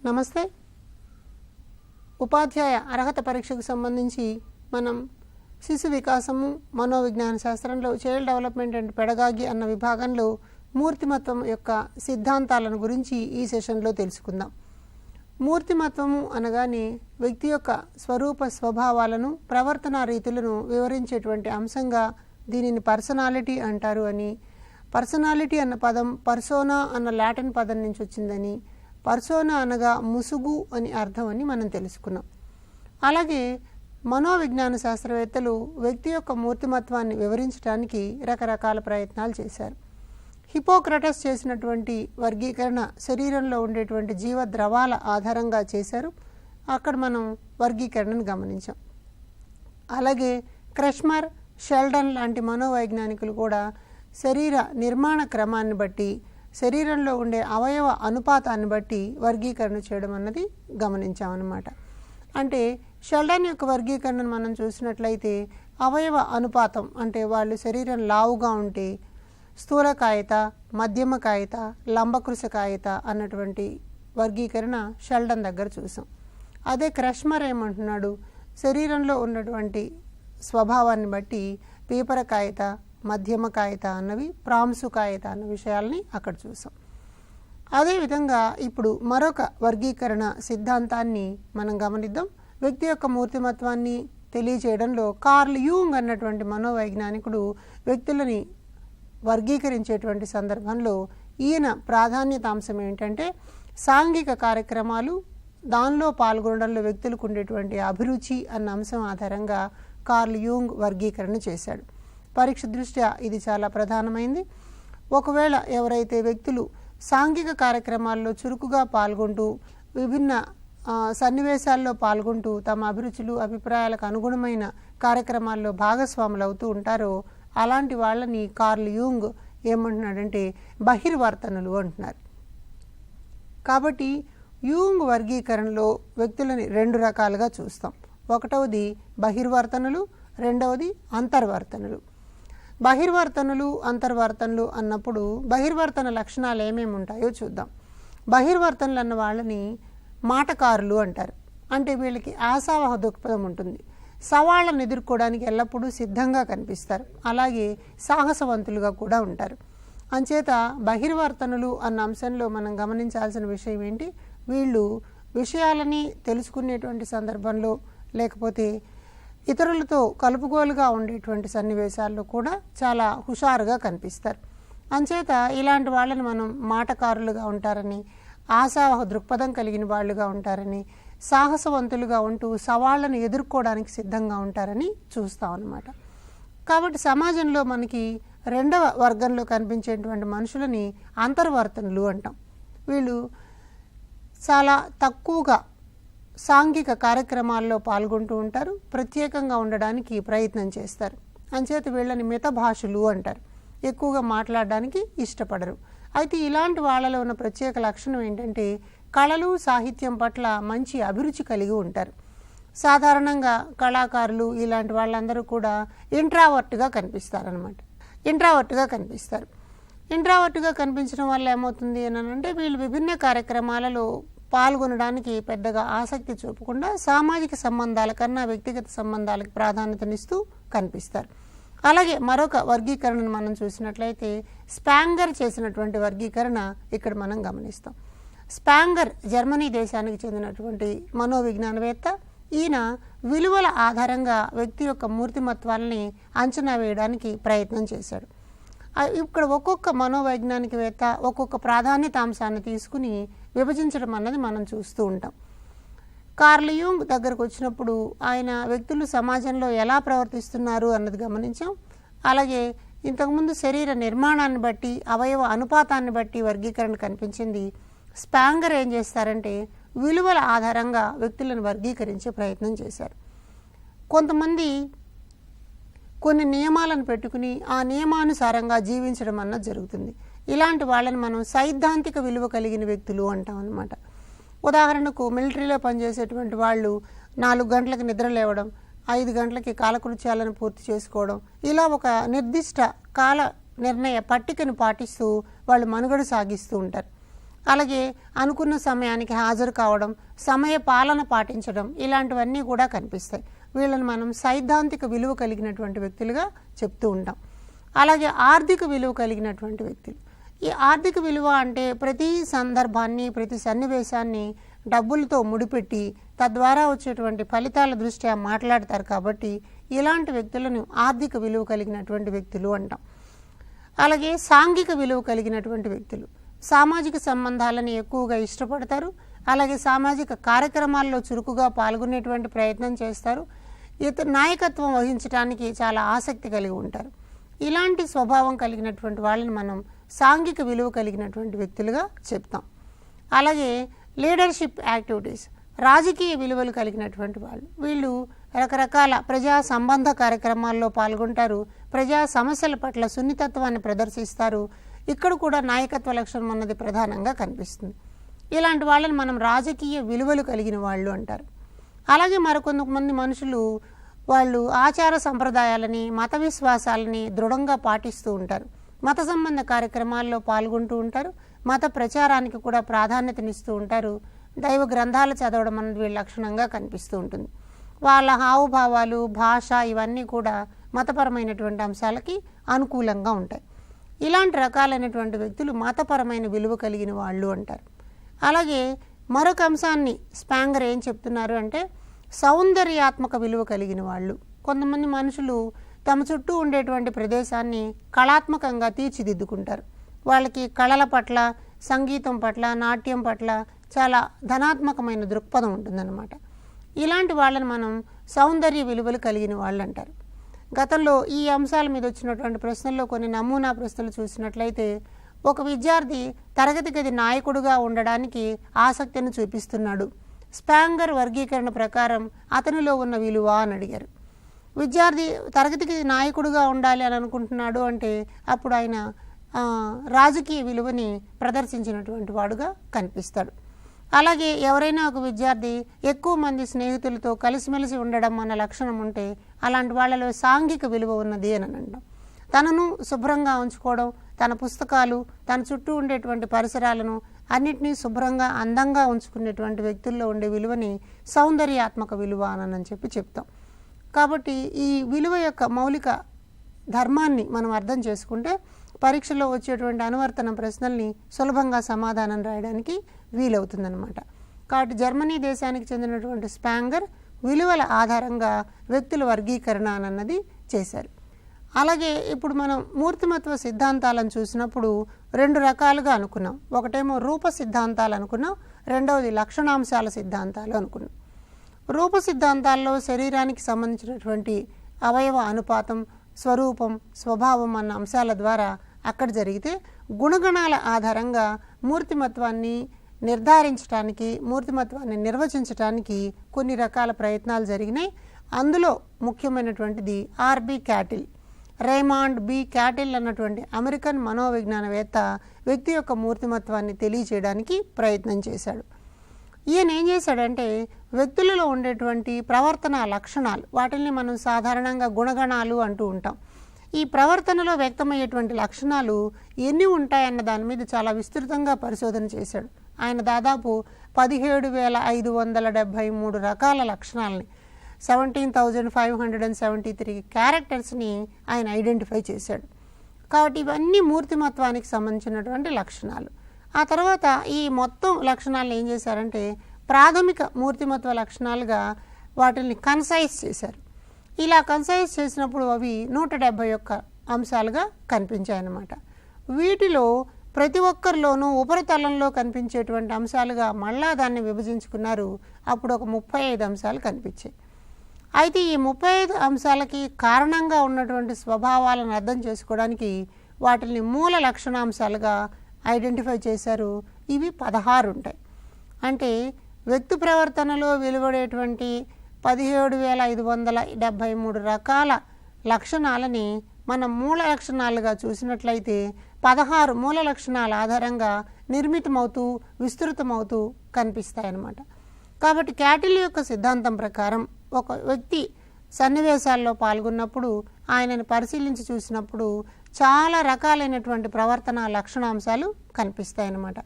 నమస్తే. ఉపాధ్యాయ అర్హత పరీక్షకు సంబంధించి మనం శిశు వికాసము మనోవిజ్ఞాన శాస్త్రంలో చైల్డ్ డెవలప్మెంట్ అండ్ పెడగాగి అన్న విభాగంలో మూర్తిమత్వం యొక్క సిద్ధాంతాలను గురించి ఈ సెషన్లో తెలుసుకుందాం. మూర్తిమత్వము అనగానే వ్యక్తి యొక్క స్వరూప స్వభావాలను ప్రవర్తనా రీతులను వివరించేటువంటి అంశంగా దీనిని పర్సనాలిటీ అంటారు అని, పర్సనాలిటీ అన్న పదం పర్సోనా అన్న లాటిన్ పదం నుంచి వచ్చిందని, పర్సోనా అనగా ముసుగు అని అర్థం అని మనం తెలుసుకున్నాం. అలాగే మనోవిజ్ఞాన శాస్త్రవేత్తలు వ్యక్తి యొక్క మూర్తిమత్వాన్ని వివరించడానికి రకరకాల ప్రయత్నాలు చేశారు. హిపోక్రటస్ చేసినటువంటి వర్గీకరణ శరీరంలో ఉండేటువంటి జీవ ద్రవాల ఆధారంగా చేశారు. అక్కడ మనం వర్గీకరణను గమనించాం. అలాగే క్రెష్మర్, షెల్డన్ లాంటి మనోవైజ్ఞానికులు కూడా శరీర నిర్మాణ క్రమాన్ని బట్టి, శరీరంలో ఉండే అవయవ అనుపాతాన్ని బట్టి వర్గీకరణ చేయడం అన్నది గమనించామన్నమాట. అంటే షెల్డన్ యొక్క వర్గీకరణను మనం చూసినట్లయితే అవయవ అనుపాతం అంటే వాళ్ళు శరీరం లావుగా ఉంటే స్థూలకాయత, మధ్యమకాయత, లంబకృశకాయత అన్నటువంటి వర్గీకరణ షెల్డన్ దగ్గర చూసాం. అదే క్రెష్మర్ ఏమంటున్నాడు, శరీరంలో ఉన్నటువంటి స్వభావాన్ని బట్టి పీపరకాయత, మధ్యమకాయత అన్నవి, ప్రాంసుకాయత అన్న విషయాల్ని అక్కడ చూసాం. అదేవిధంగా ఇప్పుడు మరొక వర్గీకరణ సిద్ధాంతాన్ని మనం గమనిద్దాం. వ్యక్తి యొక్క మూర్తిమత్వాన్ని తెలియజేయడంలో కార్ల్ యూంగ్ అన్నటువంటి మనోవైజ్ఞానికుడు వ్యక్తులని వర్గీకరించేటువంటి సందర్భంలో ఈయన ప్రాధాన్యతాంశం ఏంటంటే సాంఘిక కార్యక్రమాలు, దానిలో పాల్గొనడంలో వ్యక్తులకు ఉండేటువంటి అభిరుచి అన్న అంశం ఆధారంగా కార్ల్ యూంగ్ వర్గీకరణ చేశాడు. పరీక్ష దృష్ట్యా ఇది చాలా ప్రధానమైంది. ఒకవేళ ఎవరైతే వ్యక్తులు సాంఘిక కార్యక్రమాల్లో చురుకుగా పాల్గొంటూ విభిన్న సన్నివేశాల్లో పాల్గొంటూ తమ అభిరుచులు, అభిప్రాయాలకు అనుగుణమైన కార్యక్రమాల్లో భాగస్వాములు అవుతూ ఉంటారో అలాంటి వాళ్ళని కార్ల్ యూంగ్ ఏమంటున్నాడంటే బహిర్వర్తనులు అంటున్నారు. కాబట్టి యూంగ్ వర్గీకరణలో వ్యక్తులని రెండు రకాలుగా చూస్తాం. ఒకటవది బహిర్వర్తనులు, రెండవది అంతర్వర్తనులు. బహిర్వర్తనులు, అంతర్వర్తనులు అన్నప్పుడు బహిర్వర్తన లక్షణాలు ఏమేమి ఉంటాయో చూద్దాం. బహిర్వర్తనులు అన్న వాళ్ళని మాటకారులు అంటారు. అంటే వీళ్ళకి ఆశావహ దృక్పథం ఉంటుంది, సవాళ్లను ఎదుర్కోవడానికి ఎల్లప్పుడూ సిద్ధంగా కనిపిస్తారు, అలాగే సాహసవంతులుగా కూడా ఉంటారు. అంచేత బహిర్వర్తనులు అన్న అంశంలో మనం గమనించాల్సిన విషయం ఏంటి, వీళ్ళు విషయాలని తెలుసుకునేటువంటి సందర్భంలో లేకపోతే ఇతరులతో కలుపుగోలుగా ఉండేటువంటి సన్నివేశాల్లో కూడా చాలా హుషారుగా కనిపిస్తారు. అంచేత ఇలాంటి వాళ్ళని మనం మాటకారులుగా ఉంటారని, ఆశావహ దృక్పథం కలిగిన వాళ్ళుగా ఉంటారని, సాహసవంతులుగా ఉంటూ సవాళ్లను ఎదుర్కోవడానికి సిద్ధంగా ఉంటారని చూస్తాం అన్నమాట. కాబట్టి సమాజంలో మనకి రెండవ వర్గంలో కనిపించేటువంటి మనుషులని అంతర్వర్తనులు అంటాం. వీళ్ళు చాలా తక్కువగా సాంఘిక కార్యక్రమాల్లో పాల్గొంటూ ఉంటారు, ప్రత్యేకంగా ఉండడానికి ప్రయత్నం చేస్తారు. అంచేత వీళ్ళని మితభాషులు అంటారు, ఎక్కువగా మాట్లాడడానికి ఇష్టపడరు. అయితే ఇలాంటి వాళ్ళలో ఉన్న ప్రత్యేక లక్షణం ఏంటంటే కళలు, సాహిత్యం పట్ల మంచి అభిరుచి కలిగి ఉంటారు. సాధారణంగా కళాకారులు ఇలాంటి వాళ్ళందరూ కూడా ఇంట్రావర్ట్గా కనిపిస్తారనమాట. ఇంట్రావర్ట్గా కనిపించడం వల్ల ఏమవుతుంది అని అంటే వీళ్ళు విభిన్న కార్యక్రమాలలో పాల్గొనడానికి పెద్దగా ఆసక్తి చూపకుండా సామాజిక సంబంధాల కన్నా వ్యక్తిగత సంబంధాలకు ప్రాధాన్యతనిస్తూ కనిపిస్తారు. అలాగే మరొక వర్గీకరణను మనం చూసినట్లయితే స్పాంగర్ చేసినటువంటి వర్గీకరణ ఇక్కడ మనం గమనిస్తాం. స్పాంగర్ జర్మనీ దేశానికి చెందినటువంటి మనోవిజ్ఞానవేత్త. ఈయన విలువల ఆధారంగా వ్యక్తి యొక్క మూర్తిమత్వాలని అంచనా వేయడానికి ప్రయత్నం చేశాడు. ఇక్కడ ఒక్కొక్క మనోవైజ్ఞానికవేత్త ఒక్కొక్క ప్రాధాన్యతాంశాన్ని తీసుకుని విభజించడం అన్నది మనం చూస్తూ ఉంటాం. కార్ల్ యూంగ్ దగ్గరకు వచ్చినప్పుడు ఆయన వ్యక్తులు సమాజంలో ఎలా ప్రవర్తిస్తున్నారు అన్నది గమనించాం. అలాగే ఇంతకుముందు శరీర నిర్మాణాన్ని బట్టి, అవయవ అనుపాతాన్ని బట్టి వర్గీకరణ కనిపించింది. స్పాంగర్ ఏం చేస్తారంటే విలువల ఆధారంగా వ్యక్తులను వర్గీకరించే ప్రయత్నం చేశారు. కొంతమంది కొన్ని నియమాలను పెట్టుకుని ఆ నియమానుసారంగా జీవించడం అన్నది జరుగుతుంది. ఇలాంటి వాళ్ళని మనం సైద్ధాంతిక విలువ కలిగిన వ్యక్తులు అంటాం అన్నమాట. ఉదాహరణకు మిలిటరీలో పనిచేసేటువంటి వాళ్ళు 4 గంటలకు నిద్ర లేవడం, 5 గంటలకి కాలకృత్యాలను పూర్తి చేసుకోవడం, ఇలా ఒక నిర్దిష్ట కాల నిర్ణయ పట్టికను పాటిస్తూ వాళ్ళు మనుగడ సాగిస్తూ ఉంటారు. అలాగే అనుకున్న సమయానికి హాజరు కావడం, సమయ పాలన పాటించడం, ఇలాంటివన్నీ కూడా కనిపిస్తాయి. వీళ్ళని మనం సైద్ధాంతిక విలువ కలిగినటువంటి వ్యక్తులుగా చెప్తూ ఉంటాం. అలాగే ఆర్థిక విలువ కలిగినటువంటి వ్యక్తులు. ఈ ఆర్థిక విలువ అంటే ప్రతి సందర్భాన్ని, ప్రతి సన్నివేశాన్ని డబ్బులతో ముడిపెట్టి తద్వారా వచ్చేటువంటి ఫలితాల దృష్ట్యా మాట్లాడతారు. కాబట్టి ఇలాంటి వ్యక్తులను ఆర్థిక విలువ కలిగినటువంటి వ్యక్తులు అంటాం. అలాగే సాంఘిక విలువ కలిగినటువంటి వ్యక్తులు సామాజిక సంబంధాలను ఎక్కువగా ఇష్టపడతారు. అలాగే సామాజిక కార్యక్రమాల్లో చురుకుగా పాల్గొనేటువంటి ప్రయత్నం చేస్తారు. నాయకత్వం వహించడానికి చాలా ఆసక్తి కలిగి ఉంటారు. ఇలాంటి స్వభావం కలిగినటువంటి వాళ్ళని మనం సాంఘిక విలువ కలిగినటువంటి వ్యక్తులుగా చెప్తాం. అలాగే లీడర్షిప్ యాక్టివిటీస్, రాజకీయ విలువలు కలిగినటువంటి వాళ్ళు. వీళ్ళు రకరకాల ప్రజా సంబంధ కార్యక్రమాల్లో పాల్గొంటారు. ప్రజా సమస్యల పట్ల సున్నితత్వాన్ని ప్రదర్శిస్తారు. ఇక్కడ కూడా నాయకత్వ లక్షణం అన్నది ప్రధానంగా కనిపిస్తుంది. ఇలాంటి వాళ్ళని మనం రాజకీయ విలువలు కలిగిన వాళ్ళు అంటారు. అలాగే మరికొంతమంది మనుషులు వాళ్ళు ఆచార సంప్రదాయాలని, మత విశ్వాసాలని దృఢంగా పాటిస్తూ ఉంటారు. మత సంబంధ కార్యక్రమాల్లో పాల్గొంటూ ఉంటారు. మత ప్రచారానికి కూడా ప్రాధాన్యతనిస్తూ ఉంటారు. దైవ గ్రంథాలు చదవడం అనేది వీళ్ళ లక్షణంగా కనిపిస్తూ ఉంటుంది. వాళ్ళ హావభావాలు, భాష ఇవన్నీ కూడా మతపరమైనటువంటి అంశాలకి అనుకూలంగా ఉంటాయి. ఇలాంటి రకాలైనటువంటి వ్యక్తులు మతపరమైన విలువ కలిగిన వాళ్ళు అంటారు. అలాగే మరొక అంశాన్ని స్పాంగర్ ఏం చెప్తున్నారు అంటే సౌందర్యాత్మక విలువ కలిగిన వాళ్ళు. కొంతమంది మనుషులు తమ చుట్టూ ఉండేటువంటి ప్రదేశాన్ని కళాత్మకంగా తీర్చిదిద్దుకుంటారు. వాళ్ళకి కళల పట్ల, సంగీతం పట్ల, నాట్యం పట్ల చాలా ధనాత్మకమైన దృక్పథం ఉంటుందన్నమాట. ఇలాంటి వాళ్ళని మనం సౌందర్య విలువలు కలిగిన వాళ్ళు అంటారు. గతంలో ఈ అంశాల మీద వచ్చినటువంటి ప్రశ్నల్లో కొన్ని నమూనా ప్రశ్నలు చూసినట్లయితే ఒక విద్యార్థి తరగతి గది నాయకుడిగా ఉండడానికి ఆసక్తిని చూపిస్తున్నాడు. స్పాంగర్ వర్గీకరణ ప్రకారం అతనిలో ఉన్న విలువ అని అడిగారు. విద్యార్థి తరగతికి నాయకుడిగా ఉండాలి అని అనుకుంటున్నాడు అంటే అప్పుడు ఆయన రాజకీయ విలువని ప్రదర్శించినటువంటి వాడుగా కనిపిస్తాడు. అలాగే ఎవరైనా ఒక విద్యార్థి ఎక్కువ మంది స్నేహితులతో కలిసిమెలిసి ఉండడం అన్న లక్షణం ఉంటే అలాంటి వాళ్ళలో సాంఘిక విలువ ఉన్నది అని అంటాం. తనను శుభ్రంగా ఉంచుకోవడం, తన పుస్తకాలు, తన చుట్టూ ఉండేటువంటి పరిసరాలను అన్నిటినీ శుభ్రంగా, అందంగా ఉంచుకునేటువంటి వ్యక్తుల్లో ఉండే విలువని సౌందర్యాత్మక విలువ అని చెప్పి చెప్తాం. కాబట్టి ఈ విలువ యొక్క మౌలిక ధర్మాన్ని మనం అర్థం చేసుకుంటే పరీక్షలో వచ్చేటువంటి అనువర్తన ప్రశ్నల్ని సులభంగా సమాధానం రాయడానికి వీలవుతుందన్నమాట. కాబట్టి జర్మనీ దేశానికి చెందినటువంటి స్పాంగర్ విలువల ఆధారంగా వ్యక్తుల వర్గీకరణ అన్నది చేశారు. అలాగే ఇప్పుడు మనం మూర్తిమత్వ సిద్ధాంతాలను చూసినప్పుడు రెండు రకాలుగా అనుకున్నాం. ఒకటేమో రూప సిద్ధాంతాలు అనుకున్నాం, రెండవది లక్షణాంశాల సిద్ధాంతాలు అనుకున్నాం. రూప సిద్ధాంతాల్లో శరీరానికి సంబంధించినటువంటి అవయవ అనుపాతం, స్వరూపం, స్వభావం అన్న అంశాల ద్వారా అక్కడ జరిగితే గుణగణాల ఆధారంగా మూర్తిమత్వాన్ని నిర్ధారించడానికి, మూర్తిమత్వాన్ని నిర్వచించడానికి కొన్ని రకాల ప్రయత్నాలు జరిగినాయి. అందులో ముఖ్యమైనటువంటిది R B Cattell, Raymond B Cattell అన్నటువంటి అమెరికన్ మనోవిజ్ఞానవేత్త వ్యక్తి యొక్క మూర్తిమత్వాన్ని తెలియచేయడానికి ప్రయత్నం చేశాడు. ఈయన ఏం చేశాడంటే వ్యక్తులలో ఉండేటువంటి ప్రవర్తన లక్షణాలు, వాటిని మనం సాధారణంగా గుణగణాలు అంటూ ఉంటాం. ఈ ప్రవర్తనలో వ్యక్తమయ్యేటువంటి లక్షణాలు ఎన్ని ఉంటాయన్న దాని మీద చాలా విస్తృతంగా పరిశోధన చేశాడు. ఆయన దాదాపు 17,573 రకాల లక్షణాలని, 17,573 క్యారెక్టర్స్ని ఆయన ఐడెంటిఫై చేశాడు. కాబట్టి ఇవన్నీ మూర్తిమత్వానికి సంబంధించినటువంటి లక్షణాలు. ఆ తర్వాత ఈ మొత్తం లక్షణాలను ఏం చేశారంటే ప్రాథమిక మూర్తిమత్వ లక్షణాలుగా వాటిని కన్సైజ్ చేశారు. ఇలా కన్సైజ్ చేసినప్పుడు అవి 171 అంశాలుగా కనిపించాయన్నమాట. వీటిలో ప్రతి ఒక్కరిలోనూ ఉపరితలంలో కనిపించేటువంటి అంశాలుగా మళ్ళా దాన్ని విభజించుకున్నారు. అప్పుడు ఒక 35 అంశాలు కనిపించాయి. అయితే ఈ 35 అంశాలకి కారణంగా ఉన్నటువంటి స్వభావాలను అర్థం చేసుకోవడానికి వాటిని మూల లక్షణాంశాలుగా ఐడెంటిఫై చేశారు. ఇవి 16 ఉంటాయి. అంటే వ్యక్తి ప్రవర్తనలో వెలువడేటువంటి 17,573 రకాల లక్షణాలని మనం మూల లక్షణాలుగా చూసినట్లయితే 16 మూల లక్షణాల ఆధారంగా నిర్మితమవుతూ విస్తృతమవుతూ కనిపిస్తాయన్నమాట. కాబట్టి క్యాటిల్ యొక్క సిద్ధాంతం ప్రకారం ఒక వ్యక్తి సన్నివేశాల్లో పాల్గొన్నప్పుడు ఆయనను పరిశీలించి చూసినప్పుడు చాలా రకాలైనటువంటి ప్రవర్తన లక్షణాంశాలు కనిపిస్తాయన్నమాట.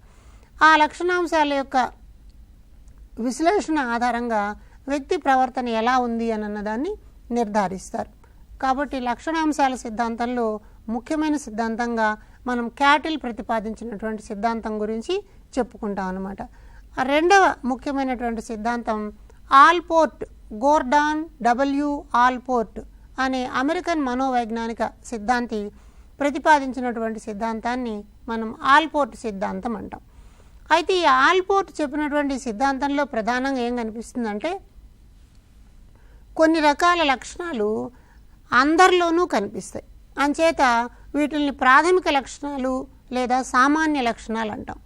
ఆ లక్షణాంశాల యొక్క విశ్లేషణ ఆధారంగా వ్యక్తి ప్రవర్తన ఎలా ఉంది అన్న దాన్ని నిర్ధారిస్తారు. కాబట్టి లక్షణాంశాల సిద్ధాంతంలో ముఖ్యమైన సిద్ధాంతంగా మనం క్యాటిల్ ప్రతిపాదించినటువంటి సిద్ధాంతం గురించి చెప్పుకుంటాం అన్నమాట. రెండవ ముఖ్యమైనటువంటి సిద్ధాంతం ఆల్పోర్ట్, గోర్డాన్ డబ్ల్యూ ఆల్పోర్ట్ అనే అమెరికన్ మనోవైజ్ఞానిక సిద్ధాంతి ప్రతిపాదించినటువంటి సిద్ధాంతాన్ని మనం ఆల్పోర్ట్ సిద్ధాంతం అంటాం. అయితే ఈ ఆల్పోర్ట్ చెప్పినటువంటి సిద్ధాంతంలో ప్రధానంగా ఏం కనిపిస్తుందంటే కొన్ని రకాల లక్షణాలు అందరిలోనూ కనిపిస్తాయి. అంచేత వీటిని ప్రాథమిక లక్షణాలు లేదా సామాన్య లక్షణాలు అంటాం.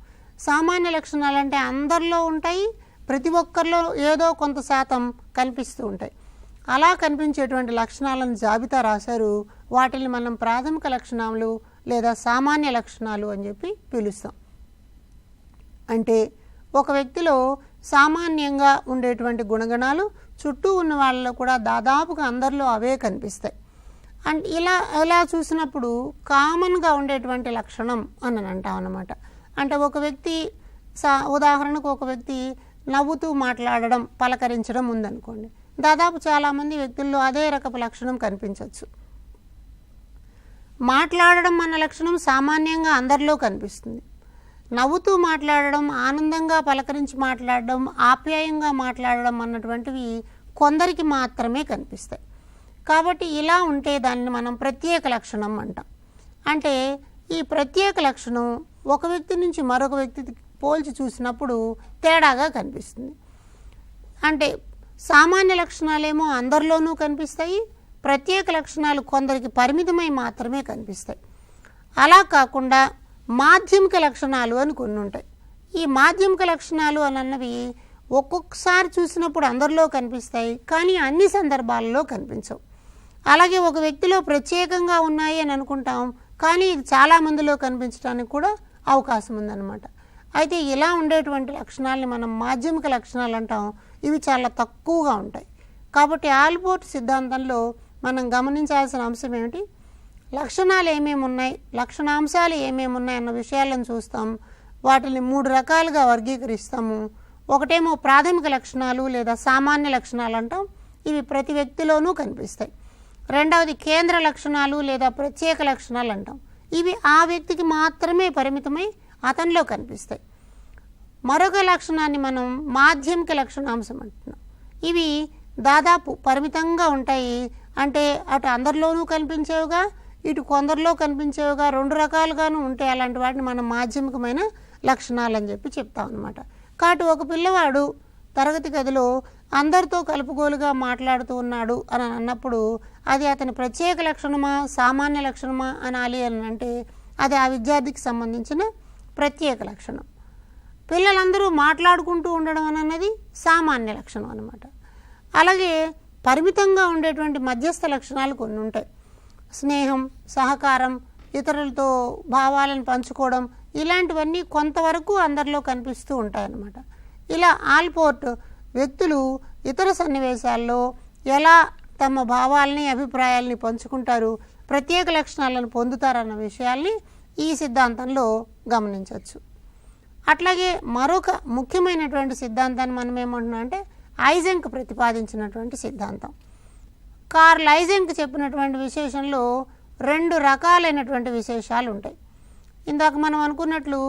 సామాన్య లక్షణాలు అంటే అందరిలో ఉంటాయి, ప్రతి ఒక్కరిలో ఏదో కొంత శాతం కనిపిస్తూ ఉంటాయి. అలా కనిపించేటువంటి లక్షణాలను జాబితా రాశారు. వాటిని మనం ప్రాథమిక లక్షణాలు లేదా సామాన్య లక్షణాలు అని చెప్పి పిలుస్తాం. అంటే ఒక వ్యక్తిలో సామాన్యంగా ఉండేటువంటి గుణగణాలు చుట్టూ ఉన్న వాళ్ళలో కూడా దాదాపుగా అందరిలో అవే కనిపిస్తాయి. అండ్ ఇలా చూసినప్పుడు కామన్గా ఉండేటువంటి లక్షణం అని అంటాం అన్నమాట. అంటే ఒక వ్యక్తి ఉదాహరణకు ఒక వ్యక్తి నవ్వుతూ మాట్లాడడం, పలకరించడం ఉందనుకోండి, దాదాపు చాలామంది వ్యక్తుల్లో అదే రకపు లక్షణం కనిపించవచ్చు. మాట్లాడడం అన్న లక్షణం సామాన్యంగా అందరిలో కనిపిస్తుంది. నవ్వుతూ మాట్లాడడం, ఆనందంగా పలకరించి మాట్లాడడం, ఆప్యాయంగా మాట్లాడడం అన్నటువంటివి కొందరికి మాత్రమే కనిపిస్తాయి. కాబట్టి ఇలా ఉంటే దాన్ని మనం ప్రత్యేక లక్షణం అంటాం. అంటే ఈ ప్రత్యేక లక్షణం ఒక వ్యక్తి నుంచి మరొక వ్యక్తికి పోల్చి చూసినప్పుడు తేడాగా కనిపిస్తుంది. అంటే సామాన్య లక్షణాలేమో అందరిలోనూ కనిపిస్తాయి, ప్రత్యేక లక్షణాలు కొందరికి పరిమితమై మాత్రమే కనిపిస్తాయి. అలా కాకుండా మాధ్యమిక లక్షణాలు అని కొన్ని ఉంటాయి. ఈ మాధ్యమిక లక్షణాలు అన్నవి ఒక్కొక్కసారి చూసినప్పుడు అందరిలో కనిపిస్తాయి, కానీ అన్ని సందర్భాలలో కనిపించవు. అలాగే ఒక వ్యక్తిలో ప్రత్యేకంగా ఉన్నాయి అని అనుకుంటాం, కానీ ఇది చాలామందిలో కనిపించడానికి కూడా అవకాశం ఉందన్నమాట. అయితే ఇలా ఉండేటువంటి లక్షణాలని మనం మాధ్యమిక లక్షణాలు అంటాం. ఇవి చాలా తక్కువగా ఉంటాయి. కాబట్టి ఆల్పోర్ట్ సిద్ధాంతంలో మనం గమనించాల్సిన అంశం ఏమిటి? లక్షణాలు ఏమేమి ఉన్నాయి, లక్షణాంశాలు ఏమేమి ఉన్నాయి అన్న విషయాలను చూస్తాం. వాటిని 3 రకాలుగా వర్గీకరిస్తాము. ఒకటేమో ప్రాథమిక లక్షణాలు లేదా సామాన్య లక్షణాలు అంటాం. ఇవి ప్రతి వ్యక్తిలోనూ కనిపిస్తాయి. రెండవది కేంద్ర లక్షణాలు లేదా ప్రత్యేక లక్షణాలు అంటాం. ఇవి ఆ వ్యక్తికి మాత్రమే పరిమితమై అతనిలో కనిపిస్తాయి. మరొక లక్షణాన్ని మనం మాధ్యమిక లక్షణాంశం అంటున్నాం. ఇవి దాదాపు పరిమితంగా ఉంటాయి. అంటే అటు అందరిలోనూ కనిపించేవిగా, ఇటు కొందరిలో కనిపించేవిగా, 2 రకాలుగాను ఉంటాయి. అలాంటి వాటిని మనం మాధ్యమికమైన లక్షణాలు అని చెప్పి చెప్తాం అన్నమాట. కాబట్టి ఒక పిల్లవాడు తరగతి గదిలో అందరితో కలుపుగోలుగా మాట్లాడుతూ ఉన్నాడు అని అన్నప్పుడు అది అతని ప్రత్యేక లక్షణమా సామాన్య లక్షణమా అనాలి అని అంటే అది ఆ విద్యార్థికి సంబంధించిన ప్రత్యేక లక్షణం. పిల్లలందరూ మాట్లాడుకుంటూ ఉండడం అన్నది సామాన్య లక్షణం అన్నమాట. అలాగే పరిమితంగా ఉండేటువంటి మధ్యస్థ లక్షణాలు కొన్ని ఉంటాయి. స్నేహం, సహకారం, ఇతరులతో భావాలను పంచుకోవడం, ఇలాంటివన్నీ కొంతవరకు అందరిలో కనిపిస్తూ ఉంటాయన్నమాట. ఇలా ఆల్పోర్ట్ వ్యక్తులు ఇతర సన్నివేశాల్లో ఎలా తమ భావాలని అభిప్రాయాలని పంచుకుంటారు, ప్రత్యేక లక్షణాలను పొందుతారన్న విషయాల్ని ఈ సిద్ధాంతంలో గమనించవచ్చు. అట్లాగే మరొక ముఖ్యమైనటువంటి సిద్ధాంతాన్ని మనం ఏమంటున్నాం అంటే ఐజెంక్ ప్రతిపాదించినటువంటి సిద్ధాంతం. కార్ల్ ఐజెంక్ చెప్పినటువంటి విశేషంలో 2 రకాలైనటువంటి విశేషాలు ఉంటాయి. ఇందాక మనం అనుకున్నట్లు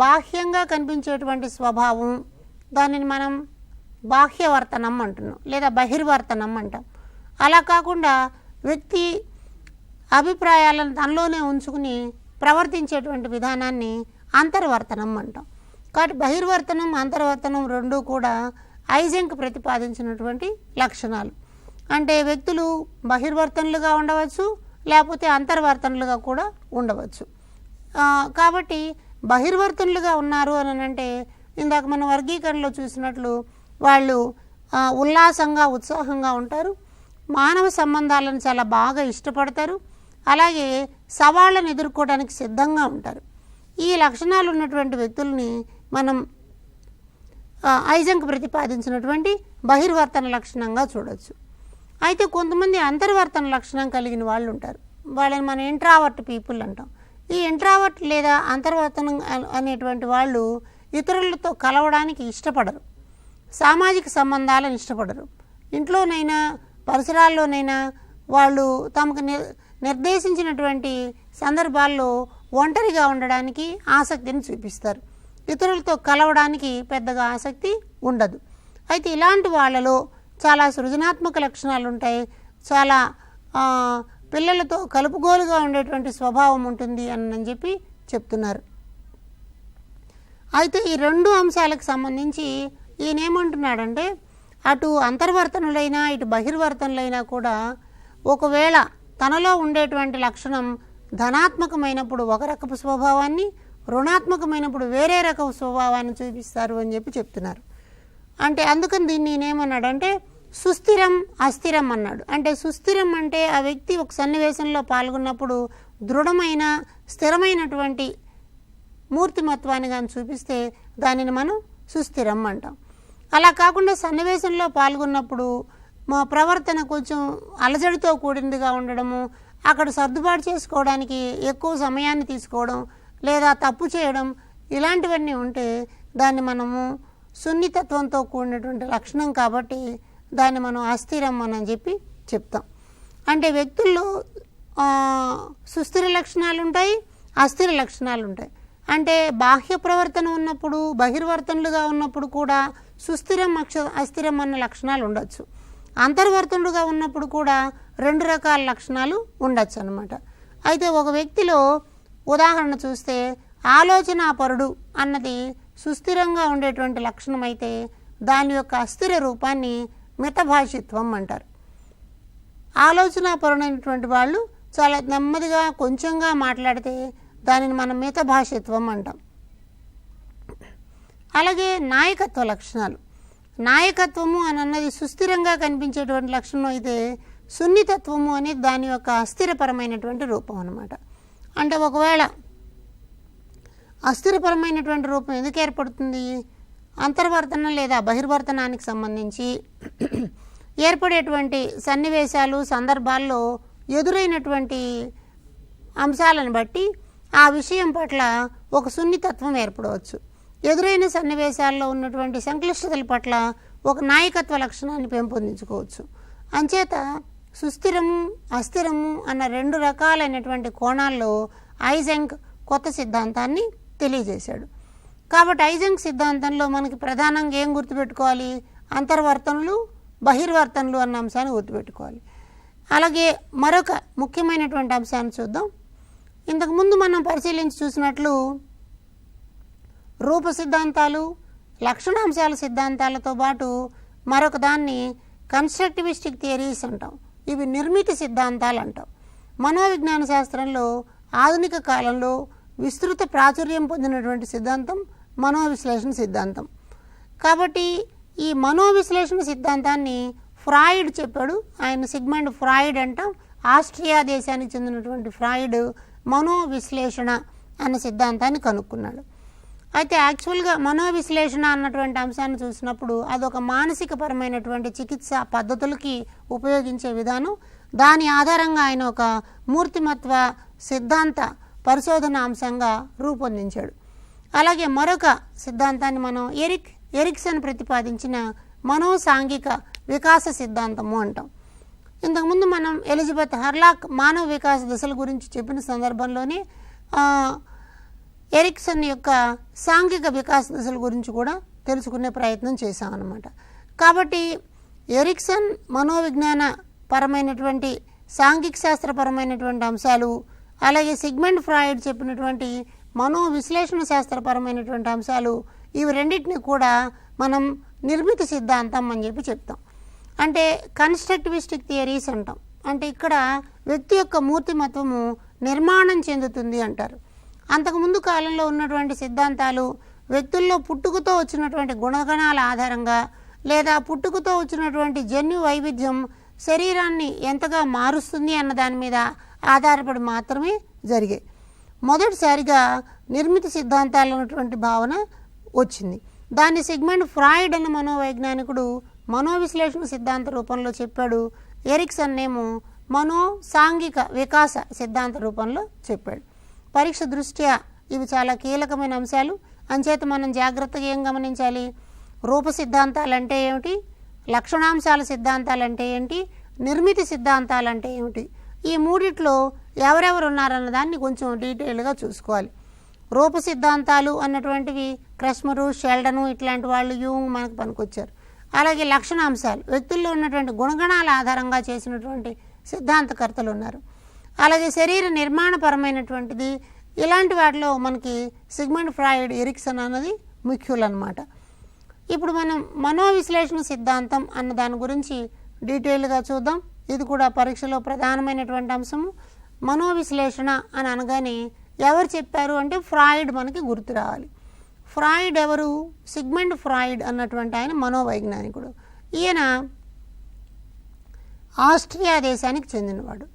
బాహ్యంగా కనిపించేటువంటి స్వభావం, దానిని మనం బాహ్యవర్తనం అంటున్నాం లేదా బహిర్వర్తనం అంటాం. అలా కాకుండా వ్యక్తి అభిప్రాయాలను తనలోనే ఉంచుకుని ప్రవర్తించేటువంటి విధానాన్ని అంతర్వర్తనం అంటాం. కాబట్టి బహిర్వర్తనం, అంతర్వర్తనం 2 కూడా ఐజెంక్ ప్రతిపాదించినటువంటి లక్షణాలు. అంటే వ్యక్తులు బహిర్వర్తనలుగా ఉండవచ్చు, లేకపోతే అంతర్వర్తనలుగా కూడా ఉండవచ్చు. కాబట్టి బహిర్వర్తనలుగా ఉన్నారు అని అంటే ఇందాక మన వర్గీకరణలో చూసినట్లు వాళ్ళు ఉల్లాసంగా, ఉత్సాహంగా ఉంటారు, మానవ సంబంధాలను చాలా బాగా ఇష్టపడతారు, అలాగే సవాళ్ళను ఎదుర్కోవడానికి సిద్ధంగా ఉంటారు. ఈ లక్షణాలు ఉన్నటువంటి వ్యక్తుల్ని మనం ఐజెంక్ ప్రతిపాదించినటువంటి బహిర్వర్తన లక్షణంగా చూడవచ్చు. అయితే కొంతమంది అంతర్వర్తన లక్షణం కలిగిన వాళ్ళు ఉంటారు. వాళ్ళని మనం ఇంట్రావర్ట్ పీపుల్ అంటాం. ఈ ఇంట్రావర్ట్ లేదా అంతర్వర్తనం అనేటువంటి వాళ్ళు ఇతరులతో కలవడానికి ఇష్టపడరు, సామాజిక సంబంధాలను ఇష్టపడరు. ఇంట్లోనైనా పరిసరాల్లోనైనా వాళ్ళు తమకు నిర్దేశించినటువంటి సందర్భాల్లో ఒంటరిగా ఉండడానికి ఆసక్తిని చూపిస్తారు. ఇతరులతో కలవడానికి పెద్దగా ఆసక్తి ఉండదు. అయితే ఇలాంటి వాళ్ళలో చాలా సృజనాత్మక లక్షణాలు ఉంటాయి, చాలా పిల్లలతో కలుపుగోలుగా ఉండేటువంటి స్వభావం ఉంటుంది అని చెప్పి చెప్తున్నారు. అయితే ఈ రెండు అంశాలకు సంబంధించి ఈయన ఏమంటున్నాడంటే, అటు అంతర్వర్తనులైనా ఇటు బహిర్వర్తనులైనా కూడా ఒకవేళ తనలో ఉండేటువంటి లక్షణం ధనాత్మకమైనప్పుడు ఒక రకపు స్వభావాన్ని, రుణాత్మకమైనప్పుడు వేరే రకపు స్వభావాన్ని చూపిస్తారు అని చెప్పి చెప్తున్నారు. అంటే అందుకని దీన్ని నేనేమన్నాడంటే సుస్థిరం అస్థిరం అన్నాడు. అంటే సుస్థిరం అంటే ఆ వ్యక్తి ఒక సన్నివేశంలో పాల్గొన్నప్పుడు దృఢమైన స్థిరమైనటువంటి మూర్తిమత్వాన్ని కానీ చూపిస్తే దానిని మనం సుస్థిరం అంటాం. అలా కాకుండా సన్నివేశంలో పాల్గొన్నప్పుడు మా ప్రవర్తన కొంచెం అలజడితో కూడిందిగా ఉండడము, అక్కడ సర్దుబాటు చేసుకోవడానికి ఎక్కువ సమయాన్ని తీసుకోవడం లేదా తప్పు చేయడం ఇలాంటివన్నీ ఉంటే దాన్ని మనము సున్నితత్వంతో కూడినటువంటి లక్షణం కాబట్టి దాన్ని మనం అస్థిరం అని చెప్పి చెప్తాం. అంటే వ్యక్తుల్లో సుస్థిర లక్షణాలు ఉంటాయి, అస్థిర లక్షణాలు ఉంటాయి. అంటే బాహ్య ప్రవర్తన ఉన్నప్పుడు బహిర్వర్తనులుగా ఉన్నప్పుడు కూడా సుస్థిరం అస్థిరం అన్న లక్షణాలు ఉండొచ్చు. అంతర్వర్తనుడుగా ఉన్నప్పుడు కూడా రెండు రకాల లక్షణాలు ఉండొచ్చు అన్నమాట. అయితే ఒక వ్యక్తిలో ఉదాహరణ చూస్తే ఆలోచనాపరుడు అన్నది సుస్థిరంగా ఉండేటువంటి లక్షణం అయితే దాని యొక్క అస్థిర రూపాన్ని మితభాషిత్వం అంటారు. ఆలోచనాపరుడైనటువంటి వాళ్ళు చాలా నెమ్మదిగా కొంచెంగా మాట్లాడితే దానిని మనం మితభాషిత్వం అంటాం. అలాగే నాయకత్వ లక్షణాలు, నాయకత్వము అని అన్నది సుస్థిరంగా కనిపించేటువంటి లక్షణం అయితే సున్నితత్వము అనేది దాని యొక్క అస్థిరపరమైనటువంటి రూపం అన్నమాట. అంటే ఒకవేళ అస్థిరపరమైనటువంటి రూపం ఎందుకు ఏర్పడుతుంది? అంతర్వర్తన లేదా బహిర్వర్తనానికి సంబంధించి ఏర్పడేటువంటి సన్నివేశాలు సందర్భాల్లో ఎదురైనటువంటి అంశాలను బట్టి ఆ విషయం పట్ల ఒక సున్నితత్వం ఏర్పడవచ్చు. ఎదురైన సన్నివేశాల్లో ఉన్నటువంటి సంక్లిష్టతల పట్ల ఒక నాయకత్వ లక్షణాన్ని పెంపొందించుకోవచ్చు. అంచేత సుస్థిరము అస్థిరము అన్న రెండు రకాలైనటువంటి కోణాల్లో ఐజెంక్ కొత్త సిద్ధాంతాన్ని తెలియజేశాడు. కాబట్టి ఐజెంక్ సిద్ధాంతంలో మనకి ప్రధానంగా ఏం గుర్తుపెట్టుకోవాలి? అంతర్వర్తనలు బహిర్వర్తనలు అన్న అంశాన్ని గుర్తుపెట్టుకోవాలి. అలాగే మరొక ముఖ్యమైనటువంటి అంశాన్ని చూద్దాం. ఇంతకుముందు మనం పరిశీలించి చూసినట్లు రూప సిద్ధాంతాలు లక్షణాంశాల సిద్ధాంతాలతో పాటు మరొక దాన్ని కన్స్ట్రక్టివిస్టిక్ థియరీస్ అంటాం. ఇవి నిర్మిత సిద్ధాంతాలు అంటాం. మనోవిజ్ఞాన శాస్త్రంలో ఆధునిక కాలంలో విస్తృత ప్రాచుర్యం పొందినటువంటి సిద్ధాంతం మనోవిశ్లేషణ సిద్ధాంతం. కాబట్టి ఈ మనోవిశ్లేషణ సిద్ధాంతాన్ని ఫ్రాయిడ్ చెప్పాడు. ఆయన సిగ్మండ్ ఫ్రాయిడ్ అంటాం. ఆస్ట్రియా దేశానికి చెందినటువంటి ఫ్రాయిడ్ మనోవిశ్లేషణ అన్న సిద్ధాంతాన్ని కనుక్కున్నాడు. అయితే యాక్చువల్గా మనోవిశ్లేషణ అన్నటువంటి అంశాన్ని చూసినప్పుడు అదొక మానసిక పరమైనటువంటి చికిత్స పద్ధతులకి ఉపయోగించే విధానం. దాని ఆధారంగా ఆయన ఒక మూర్తిమత్వ సిద్ధాంత పరిశోధన అంశంగా రూపొందించాడు. అలాగే మరొక సిద్ధాంతాన్ని మనం ఎరిక్సన్ ప్రతిపాదించిన మనోసాంఘిక వికాస సిద్ధాంతము అంటాం. ఇంతకుముందు మనం ఎలిజబెత్ హర్లాక్ మానవ వికాస దశల గురించి చెప్పిన సందర్భంలోనే ఎరిక్సన్ యొక్క సాంఘిక వికాస దశల గురించి కూడా తెలుసుకునే ప్రయత్నం చేశామన్నమాట. కాబట్టి ఎరిక్సన్ మనోవిజ్ఞాన పరమైనటువంటి సాంఘిక శాస్త్రపరమైనటువంటి అంశాలు, అలాగే సిగ్మండ్ ఫ్రాయిడ్ చెప్పినటువంటి మనోవిశ్లేషణ శాస్త్రపరమైనటువంటి అంశాలు, ఇవి రెండింటిని కూడా మనం నిర్మిత సిద్ధాంతం అని చెప్పి చెప్తాం. అంటే కన్స్ట్రక్టివిస్టిక్ థియరీస్ అంటాం. అంటే ఇక్కడ వ్యక్తి యొక్క మూర్తిమత్వము నిర్మాణం చెందుతుంది అంటారు. అంతకుముందు కాలంలో ఉన్నటువంటి సిద్ధాంతాలు వ్యక్తుల్లో పుట్టుకతో వచ్చినటువంటి గుణగణాల ఆధారంగా లేదా పుట్టుకతో వచ్చినటువంటి జన్యు వైవిధ్యం శరీరాన్ని ఎంతగా మారుస్తుంది అన్న దాని మీద ఆధారపడి మాత్రమే జరిగాయి. మొదటిసారిగా నిర్మిత సిద్ధాంతాలు అన్నటువంటి భావన వచ్చింది. దాన్ని సిగ్మండ్ ఫ్రాయిడ్ అన్న మనోవైజ్ఞానికుడు మనోవిశ్లేషణ సిద్ధాంత రూపంలో చెప్పాడు. ఎరిక్సన్ ఏమో సాంఘిక వికాస సిద్ధాంత రూపంలో చెప్పాడు. పరీక్ష దృష్ట్యా ఇవి చాలా కీలకమైన అంశాలు. అంచేత మనం జాగ్రత్తగా ఏం గమనించాలి, రూప సిద్ధాంతాలు అంటే ఏమిటి, లక్షణాంశాల సిద్ధాంతాలు అంటే ఏంటి, నిర్మిత సిద్ధాంతాలు అంటే ఏమిటి, ఈ మూడిట్లో ఎవరెవరు ఉన్నారన్న దాన్ని కొంచెం డీటెయిల్గా చూసుకోవాలి. రూప సిద్ధాంతాలు అన్నటువంటివి క్రెస్మరు, షెల్డను ఇట్లాంటి వాళ్ళు యూంగ్ మనకు పనికొచ్చారు. అలాగే లక్షణాంశాలు వ్యక్తుల్లో ఉన్నటువంటి గుణగణాల ఆధారంగా చేసినటువంటి సిద్ధాంతకర్తలు ఉన్నారు. అలాగే శరీర నిర్మాణపరమైనటువంటిది, ఇలాంటి వాటిలో మనకి సిగ్మండ్ ఫ్రాయిడ్, ఎరిక్సన్ అన్నది ముఖ్యులు అన్నమాట. ఇప్పుడు మనం మనోవిశ్లేషణ సిద్ధాంతం అన్న దాని గురించి డీటెయిల్గా చూద్దాం. ఇది కూడా పరీక్షలో ప్రధానమైనటువంటి అంశము. మనోవిశ్లేషణ అని అనగానే ఎవరు చెప్పారు అంటే ఫ్రాయిడ్ మనకి గుర్తు రావాలి. ఫ్రాయిడ్ ఎవరు? సిగ్మండ్ ఫ్రాయిడ్ అన్నటువంటి ఆయన మనోవైజ్ఞానికుడు. ఈయన ఆస్ట్రియా దేశానికి చెందినవాడు.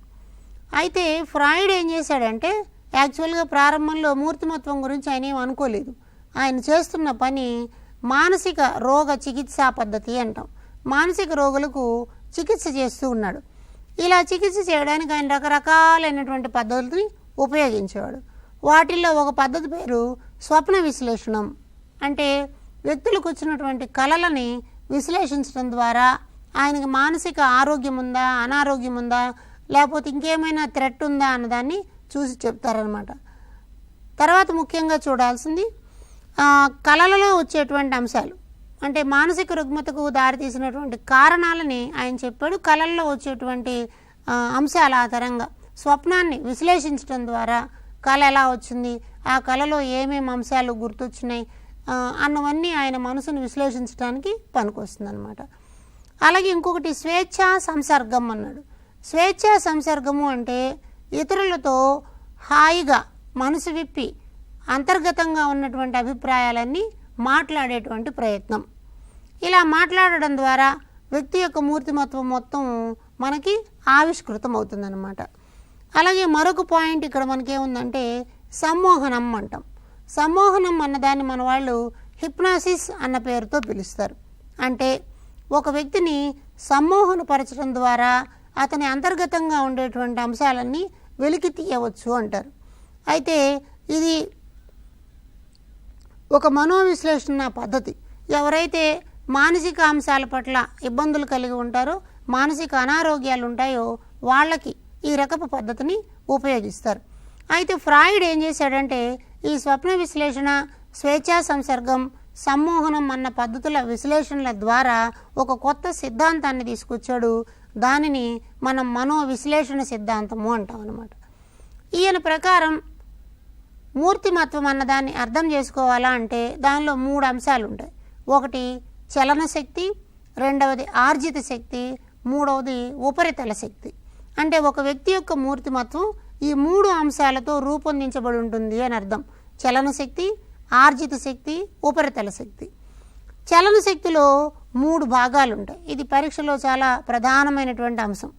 అయితే ఫ్రాయిడ్ ఏం చేశాడంటే యాక్చువల్గా ప్రారంభంలో మూర్తిమత్వం గురించి ఆయన ఏం అనుకోలేదు. ఆయన చేస్తున్న పని మానసిక రోగ చికిత్సా పద్ధతి అంటాం. మానసిక రోగులకు చికిత్స చేస్తూ ఉన్నాడు. ఇలా చికిత్స చేయడానికి ఆయన రకరకాలైనటువంటి పద్ధతుల్ని ఉపయోగించేవాడు. వాటిల్లో ఒక పద్ధతి పేరు స్వప్న విశ్లేషణం. అంటే వ్యక్తులకు వచ్చినటువంటి కళలని విశ్లేషించడం ద్వారా ఆయనకి మానసిక ఆరోగ్యం ఉందా, అనారోగ్యం ఉందా, లేకపోతే ఇంకేమైనా థ్రెట్ ఉందా అన్నదాన్ని చూసి చెప్తారనమాట. తర్వాత ముఖ్యంగా చూడాల్సింది కళలలో వచ్చేటువంటి అంశాలు, అంటే మానసిక రుగ్మతకు దారితీసినటువంటి కారణాలని ఆయన చెప్పాడు. కళల్లో వచ్చేటువంటి అంశాల ఆధారంగా స్వప్నాన్ని విశ్లేషించడం ద్వారా కళ ఎలా వచ్చింది, ఆ కళలో ఏమేమి అంశాలు గుర్తొచ్చినాయి అన్నవన్నీ ఆయన మనసును విశ్లేషించడానికి పనికొస్తుంది అనమాట. అలాగే ఇంకొకటి స్వేచ్ఛా సంసర్గం అన్నాడు. స్వేచ్ఛా సంసర్గము అంటే ఇతరులతో హాయిగా మనసు విప్పి అంతర్గతంగా ఉన్నటువంటి అభిప్రాయాలన్నీ మాట్లాడేటువంటి ప్రయత్నం. ఇలా మాట్లాడడం ద్వారా వ్యక్తి యొక్క మూర్తిమత్వం మొత్తం మనకి ఆవిష్కృతం అవుతుందన్నమాట. అలాగే మరొక పాయింట్ ఇక్కడ మనకేముందంటే సమ్మోహనం అంటాం. సమ్మోహనం అన్నదాన్ని మన వాళ్ళు హిప్నాసిస్ అన్న పేరుతో పిలుస్తారు. అంటే ఒక వ్యక్తిని సమ్మోహనపరచడం ద్వారా అతని అంతర్గతంగా ఉండేటువంటి అంశాలన్నీ వెలికి తీయవచ్చు అంటారు. అయితే ఇది ఒక మనోవిశ్లేషణ పద్ధతి. ఎవరైతే మానసిక అంశాల పట్ల ఇబ్బందులు కలిగి ఉంటారో, మానసిక అనారోగ్యాలు ఉంటాయో వాళ్ళకి ఈ రకపు పద్ధతిని ఉపయోగిస్తారు. అయితే ఫ్రాయిడ్ ఏం చేశాడంటే ఈ స్వప్న విశ్లేషణ, స్వేచ్ఛా సంసర్గం, సమ్మోహనం అన్న పద్ధతుల విశ్లేషణల ద్వారా ఒక కొత్త సిద్ధాంతాన్ని తీసుకొచ్చాడు. దానిని మనం మనోవిశ్లేషణ సిద్ధాంతము అంటాం అన్నమాట. ఈయన ప్రకారం మూర్తిమత్వం అన్నదాన్ని అర్థం చేసుకోవాలా అంటే దానిలో 3 అంశాలు ఉంటాయి. ఒకటి చలన శక్తి, రెండవది ఆర్జిత శక్తి, మూడవది ఉపరితల శక్తి. అంటే ఒక వ్యక్తి యొక్క మూర్తిమత్వం ఈ 3 అంశాలతో రూపొందించబడి ఉంటుంది అని అర్థం. చలన శక్తి, ఆర్జిత శక్తి, ఉపరితల శక్తి. చలన శక్తిలో 3 భాగాలు ఉంటాయి. ఇది పరీక్షలో చాలా ప్రధానమైనటువంటి అంశం.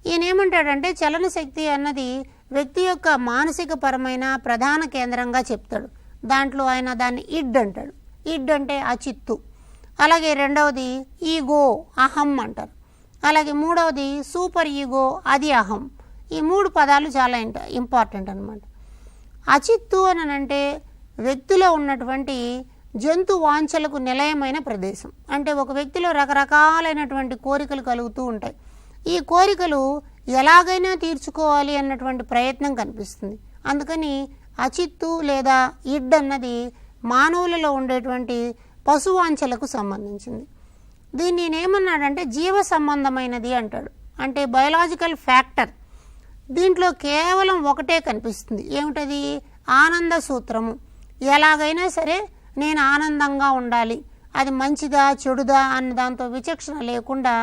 ఈయన ఏమంటాడంటే చలన శక్తి అన్నది వ్యక్తి యొక్క మానసిక పరమైన ప్రధాన కేంద్రంగా చెప్తాడు. దాంట్లో ఆయన దాన్ని ఇడ్ అంటాడు. ఇడ్ అంటే అచిత్తు. అలాగే రెండవది ఈగో, అహం అంటారు. అలాగే మూడవది సూపర్ ఈగో, అది అహం. ఈ 3 పదాలు చాలా ఇంపార్టెంట్ అన్నమాట. అచిత్తు అని అంటే వ్యక్తిలో ఉన్నటువంటి జంతు వాంఛలకు నిలయమైన ప్రదేశం. అంటే ఒక వ్యక్తిలో రకరకాలైనటువంటి కోరికలు కలుగుతూ ఉంటాయి. ఈ కోరికలు ఎలాగైనా తీర్చుకోవాలి అన్నటువంటి ప్రయత్నం కనిపిస్తుంది. అందుకని అచిత్తు లేదా ఇడ్ అన్నది మానవులలో ఉండేటువంటి పశువాంఛలకు సంబంధించింది. దీన్ని నేనేమన్నాడంటే జీవ సంబంధమైనది అంటాడు. అంటే బయోలాజికల్ ఫ్యాక్టర్. దీంట్లో కేవలం ఒకటే కనిపిస్తుంది. ఏమిటది? ఆనంద సూత్రము. ఎలాగైనా సరే నేను ఆనందంగా ఉండాలి, అది మంచిదా చెడుదా అన్న దాంతో విచక్షణ లేకుండా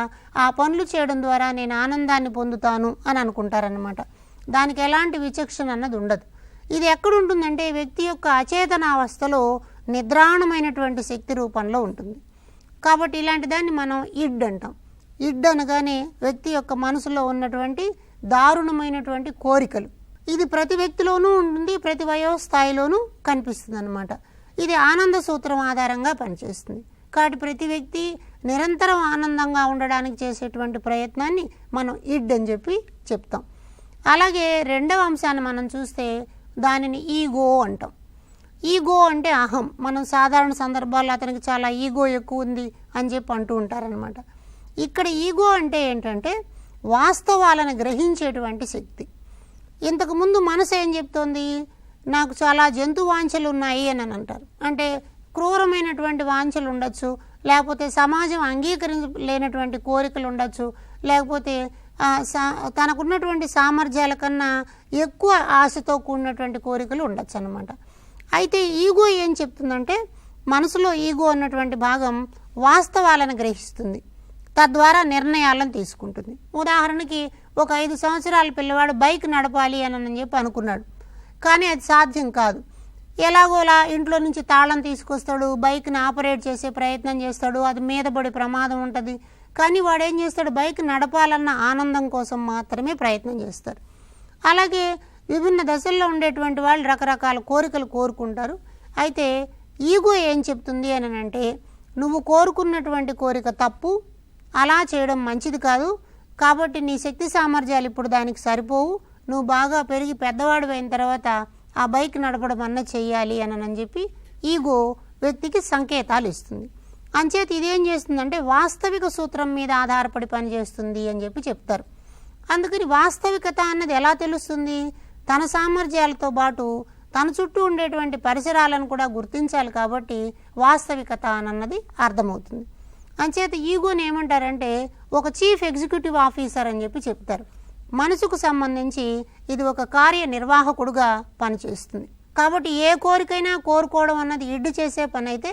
ఆ పనులు చేయడం ద్వారా నేను ఆనందాన్ని పొందుతాను అని అనుకుంటారనమాట. దానికి ఎలాంటి విచక్షణ అన్నది ఉండదు. ఇది ఎక్కడుంటుందంటే వ్యక్తి యొక్క అచేతనావస్థలో నిద్రాణమైనటువంటి శక్తి రూపంలో ఉంటుంది. కాబట్టి ఇలాంటి దాన్ని మనం ఇడ్ అంటాం. ఇడ్ అనగానే వ్యక్తి యొక్క మనసులో ఉన్నటువంటి దారుణమైనటువంటి కోరికలు. ఇది ప్రతి వ్యక్తిలోనూ ఉంటుంది, ప్రతి వయోస్థాయిలోనూ కనిపిస్తుంది అన్నమాట. ఇది ఆనంద సూత్రం ఆధారంగా పనిచేస్తుంది. కాబట్టి ప్రతి వ్యక్తి నిరంతరం ఆనందంగా ఉండడానికి చేసేటువంటి ప్రయత్నాన్ని మనం ఇడ్ అని చెప్పి చెప్తాం. అలాగే రెండవ అంశాన్ని మనం చూస్తే దానిని ఈగో అంటాం. ఈగో అంటే అహం. మనం సాధారణ సందర్భాల్లో అతనికి చాలా ఈగో ఎక్కువ ఉంది అని చెప్పి అంటూ ఉంటారనమాట. ఇక్కడ ఈగో అంటే ఏంటంటే వాస్తవాలను గ్రహించేటువంటి శక్తి. ఇంతకుముందు మనసు ఏం చెప్తోంది, నాకు చాలా జంతు వాంఛలు ఉన్నాయి అని అంటారు. అంటే క్రూరమైనటువంటి వాంఛలు ఉండొచ్చు, లేకపోతే సమాజం అంగీకరించలేనటువంటి కోరికలు ఉండొచ్చు, లేకపోతే తనకున్నటువంటి సామర్థ్యాల కన్నా ఎక్కువ ఆశతో కూడినటువంటి కోరికలు ఉండొచ్చు అన్నమాట. అయితే ఈగో ఏం చెప్తుందంటే మనసులో ఈగో అన్నటువంటి భాగం వాస్తవాలను గ్రహిస్తుంది, తద్వారా నిర్ణయాలను తీసుకుంటుంది. ఉదాహరణకి ఒక 5 సంవత్సరాల పిల్లవాడు బైక్ నడపాలి అని చెప్పి అనుకున్నాడు, కానీ అది సాధ్యం కాదు. ఎలాగోలా ఇంట్లో నుంచి తాళం తీసుకొస్తాడు, బైక్ని ఆపరేట్ చేసే ప్రయత్నం చేస్తాడు, అది మీద పడి ప్రమాదం ఉంటుంది. కానీ వాడు ఏం చేస్తాడు, బైక్ నడపాలన్న ఆనందం కోసం మాత్రమే ప్రయత్నం చేస్తారు. అలాగే విభిన్న దశల్లో ఉండేటువంటి వాళ్ళు రకరకాల కోరికలు కోరుకుంటారు. అయితే ఈగో ఏం చెప్తుంది అని అంటే, నువ్వు కోరుకున్నటువంటి కోరిక తప్పు, అలా చేయడం మంచిది కాదు, కాబట్టి నీ శక్తి సామర్థ్యాలు ఇప్పుడు దానికి సరిపోవు, నువ్వు బాగా పెరిగి పెద్దవాడు అయిన తర్వాత ఆ బైక్ నడపడం అన్న చెయ్యాలి అని చెప్పి ఈగో వ్యక్తికి సంకేతాలు ఇస్తుంది. అంచేత ఇదేం చేస్తుందంటే వాస్తవిక సూత్రం మీద ఆధారపడి పనిచేస్తుంది అని చెప్పి చెప్తారు. అందుకని వాస్తవికత అన్నది ఎలా తెలుస్తుంది, తన సామర్థ్యాలతో పాటు తన చుట్టూ ఉండేటువంటి పరిసరాలను కూడా గుర్తించాలి, కాబట్టి వాస్తవికత అన్నది అర్థమవుతుంది. అంచేత ఈగోని ఏమంటారంటే ఒక చీఫ్ ఎగ్జిక్యూటివ్ ఆఫీసర్ అని చెప్పి చెప్తారు. మనసుకు సంబంధించి ఇది ఒక కార్యనిర్వాహకుడుగా పనిచేస్తుంది. కాబట్టి ఏ కోరికైనా కోరుకోవడం అన్నది ఇడ్డు చేసే పని అయితే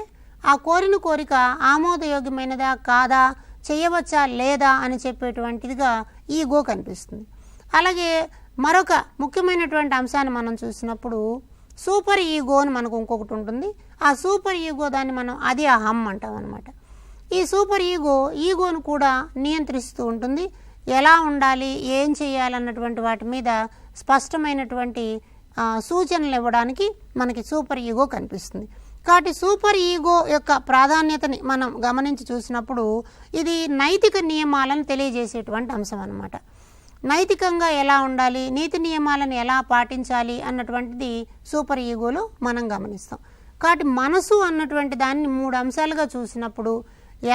ఆ కోరిన కోరిక ఆమోదయోగ్యమైనదా కాదా, చేయవచ్చా లేదా అని చెప్పేటువంటిదిగా ఈగో కనిపిస్తుంది. అలాగే మరొక ముఖ్యమైనటువంటి అంశాన్ని మనం చూసినప్పుడు సూపర్ ఈగో అని మనకు ఇంకొకటి ఉంటుంది. ఆ సూపర్ ఈగో దాన్ని మనం అది అహం అంటాం అన్నమాట. ఈ సూపర్ ఈగోను కూడా నియంత్రిస్తూ ఉంటుంది. ఎలా ఉండాలి, ఏం చేయాలన్నటువంటి వాటి మీద స్పష్టమైనటువంటి సూచనలు ఇవ్వడానికి మనకి సూపర్ ఈగో కనిపిస్తుంది. కాబట్టి సూపర్ ఈగో యొక్క ప్రాధాన్యతని మనం గమనించి చూసినప్పుడు ఇది నైతిక నియమాలను తెలియజేసేటువంటి అంశం అన్నమాట. నైతికంగా ఎలా ఉండాలి, నీతి నియమాలను ఎలా పాటించాలి అన్నటువంటిది సూపర్ ఈగోలో మనం గమనిస్తాం. కాబట్టి మనసు అన్నటువంటి దాన్ని 3 అంశాలుగా చూసినప్పుడు